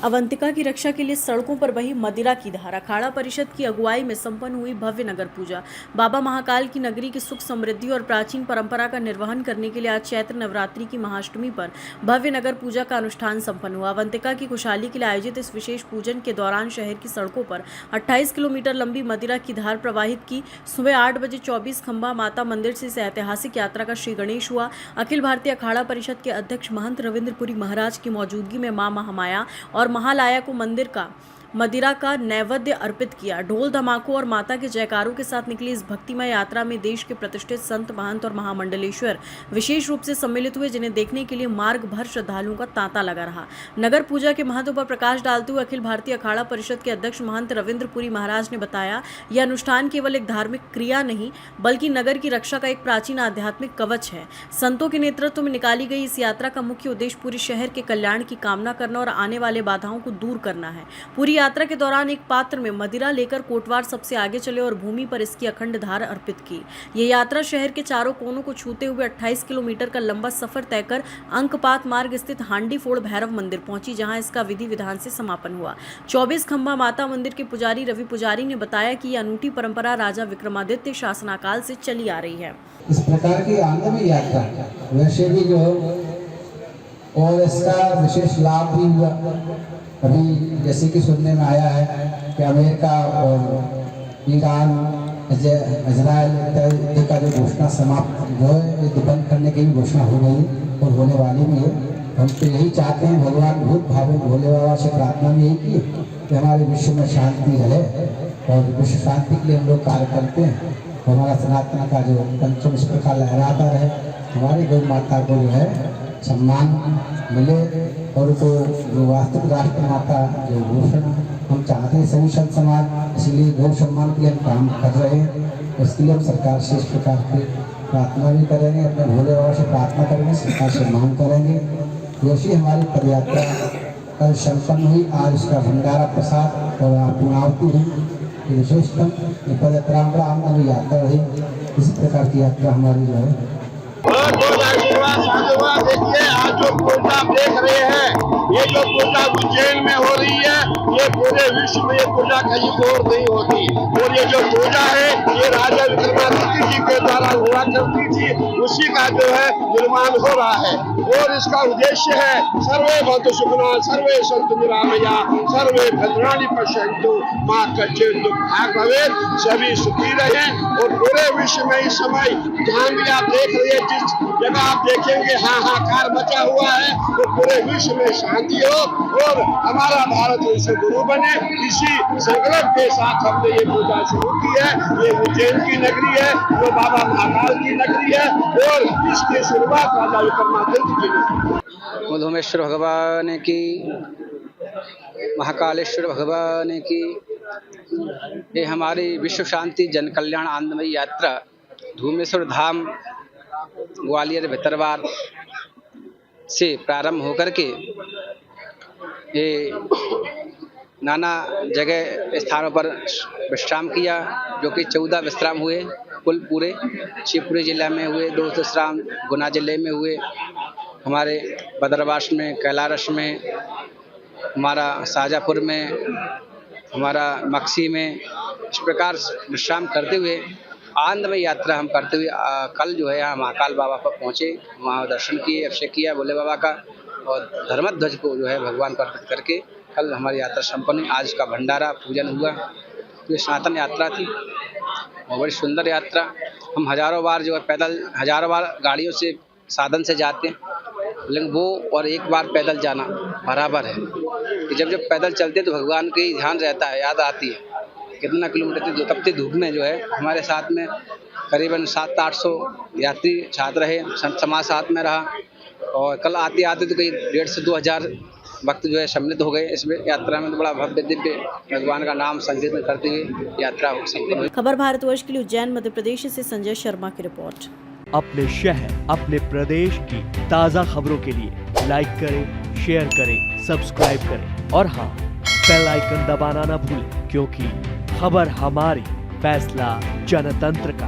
अवंतिका की रक्षा के लिए सड़कों पर बही मदिरा की धार। अखाड़ा परिषद की अगुवाई में संपन्न हुई भव्य नगर पूजा। बाबा महाकाल की नगरी की सुख समृद्धि और प्राचीन परंपरा का निर्वहन करने के लिए आज चैत्र नवरात्रि की महाअष्टमी पर भव्य नगर पूजा का अनुष्ठान संपन्न हुआ। अवंतिका की खुशहाली के लिए आयोजित इस विशेष पूजन के दौरान शहर की सड़कों पर 28 किलोमीटर लंबी मदिरा की धार प्रवाहित की। सुबह 8 बजे 24 खंबा माता मंदिर से इस ऐतिहासिक यात्रा का श्री गणेश हुआ। अखिल भारतीय अखाड़ा परिषद के अध्यक्ष महंत रविंद्रपुरी महाराज की मौजूदगी में मां महामाया और महालाया को मंदिर का मदिरा का नैवेद्य अर्पित किया। ढोल धमाकों और माता के जयकारों के साथ निकली इस भक्तिमय यात्रा में देश के प्रतिष्ठित संत महंत और महामंडलेश्वर विशेष रूप से सम्मिलित हुए, जिन्हें देखने के लिए मार्ग भर श्रद्धालुओं का तांता लगा रहा। नगर पूजा के महत्व पर प्रकाश डालते हुए अखिल भारतीय अखाड़ा परिषद के अध्यक्ष महंत रविंद्रपुरी महाराज ने बताया, यह अनुष्ठान केवल एक धार्मिक क्रिया नहीं बल्कि नगर की रक्षा का एक प्राचीन आध्यात्मिक कवच है। संतों के नेतृत्व में निकाली गई इस यात्रा का मुख्य उद्देश्य पूरे शहर के कल्याण की कामना करना और आने वाले बाधाओं को दूर करना है। पूरी यात्रा के दौरान एक पात्र में मदिरा लेकर कोटवार सबसे आगे चले और भूमि पर इसकी अखंड धार अर्पित की। ये यात्रा शहर के चारों कोनों को छूते हुए 28 किलोमीटर का लंबा सफर तय कर अंकपात मार्ग स्थित हांडी फोड़ भैरव मंदिर पहुंची, जहां इसका विधि विधान से समापन हुआ। 24 खंबा माता मंदिर के पुजारी रवि पुजारी ने बताया कि यह अनूठी परंपरा राजा विक्रमादित्य शासनकाल से चली आ रही है। इस प्रकार की आंदोलन यात्रा वैसे भी जो और इसका विशेष लाभ भी हुआ। अभी जैसे कि सुनने में आया है कि अमेरिका और ईरान, इजराइल इत्यादि का जो घोषणा समाप्त जो है बंद करने की भी घोषणा हो गई और होने वाली भी है। हम तो यही चाहते हैं, भगवान भूत भावे भोले बाबा से प्रार्थना भी यही की कि हमारे विश्व में शांति रहे और विश्व शांति के लिए हम लोग कार्य करते हैं। हमारा सनातन का जो पंचम इस प्रकार लहराता रहे, हमारी गौ माता को जो है सम्मान मिले और उनको जो वास्तविक राष्ट्र माता जो घोषण हम चाहते हैं सभी संत समाज, इसलिए गौ सम्मान के लिए हम काम कर रहे हैं। इसके लिए हम सरकार से इस प्रकार की प्रार्थना भी करेंगे, अपने भोले बाबा से प्रार्थना करेंगे, सरकार से मांग करेंगे। वैसी हमारी पदयात्रा कल संपन्न हुई। आज इसका भंडारा प्रसाद और पूर्णावती हुई। विशेषतम पदयात्रा आंदोलन यात्रा रही। इसी प्रकार की यात्रा हमारी जो है। देखिए आज जो पूजा देख रहे हैं, ये जो पूजा उज्जैन में हो रही है, ये पूरे विश्व में ये पूजा कहीं और नहीं होती। और ये जो पूजा है ये राजा विक्रमादित्य जी के द्वारा हुआ करती थी, उसी का जो है निर्माण हो रहा है। और इसका उद्देश्य है सर्वे भवन्तु सुखिनः सर्वे सन्तु निरामया सर्वे भद्राणि पश्यन्तु मा कश्चित् दुःखभाग् भवेत्। सभी सुखी रहें। और पूरे विश्व में इस समय जहाँ भी आप देख रहे हैं, जिस जगह आप देखेंगे हाहाकार मचा हुआ है, तो पूरे विश्व में शांति हो और हमारा भारत विश्व गुरु बने। इसी संकल्प के साथ हमने ये पूजा शुरू की है। ये उज्जैन की नगरी है, जो बाबा महाकाल की नगरी है और इसकी शुरुआत राजा विक्रमादित्य जी ने। मधुमेश्वर भगवान की, महाकालेश्वर भगवान की। ये हमारी विश्व शांति जन कल्याण आनंदमयी यात्रा धूमेश्वर धाम ग्वालियर भितरवार से प्रारंभ होकर के ये नाना जगह स्थानों पर विश्राम किया, जो कि 14 विश्राम हुए कुल पूरे शिवपुरी जिला में हुए, 2 विश्राम गुना जिले में हुए, हमारे बदरवास में, कैलारस में, हमारा शाहजहाँपुर में, हमारा मक्सी में। इस प्रकार विश्राम करते हुए आनंदमय यात्रा हम करते हुए कल जो है यहाँ महाकाल बाबा पर पहुँचे, वहाँ दर्शन किए, अभिषेक किया भोले बाबा का और धर्मध्वज को जो है भगवान को अर्पित करके कल हमारी यात्रा संपन्न हुई। आज का भंडारा पूजन हुआ। तो ये सनातन यात्रा थी और बड़ी सुंदर यात्रा। हम हजारों बार जो है पैदल, हजारों बार गाड़ियों से साधन से जाते हैं, लेकिन वो और एक बार पैदल जाना बराबर है कि जब पैदल चलते तो भगवान का ही ध्यान रहता है, याद आती है। कितना किलोमीटर तपती धूप में जो है हमारे साथ में करीबन 700-800 यात्री छात्र रहे, संत समाज साथ में रहा। और कल आते आते तो कई 1,500 से 2,000 भक्त जो है सम्मिलित हो गए इसमें यात्रा में। तो बड़ा भव्य दिव्य भगवान का नाम संकीर्तन करते हुए यात्रा संपन्न हुई। खबर भारतवर्ष के लिए उज्जैन मध्य प्रदेश से संजय शर्मा की रिपोर्ट। अपने शहर, अपने प्रदेश की ताज़ा खबरों के लिए लाइक करें, शेयर करें, सब्सक्राइब करें और हाँ, बेल आइकन दबाना ना भूलें, क्योंकि खबर हमारी, फैसला जनतंत्र का।